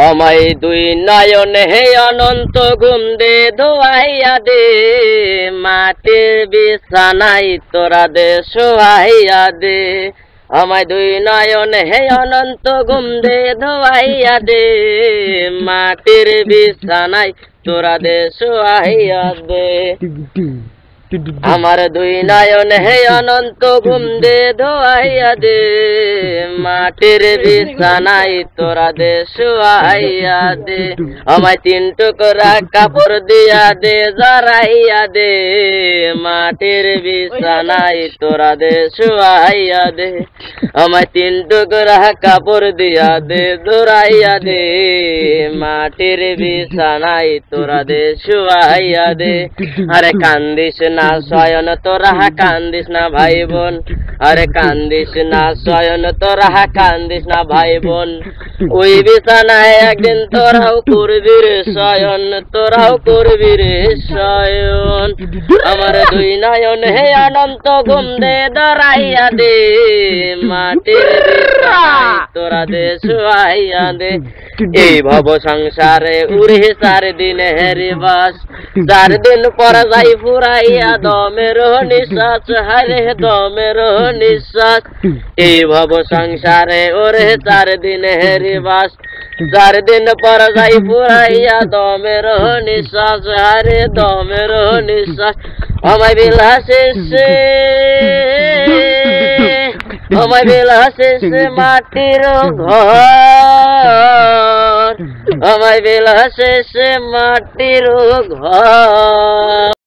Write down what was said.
আমায় দুই নয়ন হে অনন্ত ঘুম দে ধোয়াইয়া দে, মাটির বিছানাই তোরা দে শোয়াইয়া দে। আমায় দুই নয়ন হে অনন্ত ঘুম দে ধোয়াইয়া দে, মাটির বিছানাই তোরা দে শোয়াইয়া দে। আমার দুই নয়ন হে অনন্ত ঘুম দে ধোয়াইয়া দে, মাটির বিছানাই তোরা দে শোয়াইয়া দে। আমায় তিন টুকরা কাপড় দিয়া দে জড়াইয়া দে, মাটির বিছানাই তোরা দে শোয়াইয়া দে। আমায় তিন টুকরা কাপড় দিয়া দে জড়াইয়া দে, মাটির বিছানাই তোরা দে শোয়াইয়া দে। আরে কান্দিস না শয়ন তোরা কান্দিস না ভাই বোন, আরে কান্দিস না শয়ন তোরা কান্দিস না ভাই বোন। ওই বিছানায় একদিন তোরাও করবি রে শয়ন, তোরাও করবি রে শয়ন। আমার দুই নয়ন হে অনন্ত ঘুম দে ধরাইয়া দে, মাটির বিছানায় তোরা দে শোয়াইয়া দে। এই ভব সংসারে উড়ে 4 দিন হেরি বাস, 4 দিন পর যাই ফুরাইয়া দমের নিঃশ্বাস, হারে দমের নিঃশ্বাস। এই ভব সংসারে ওরে 4 দিন হেরি বাস, 4 দিন পর যাই ফুরাইয়া দমের নিঃশ্বাস, হারে দমের নিঃশ্বাস। আমায় বিলাসে সে, আমায় বিলাসে সে মাটির ঘর, আমায় বিলাসে সে মাটির ঘর।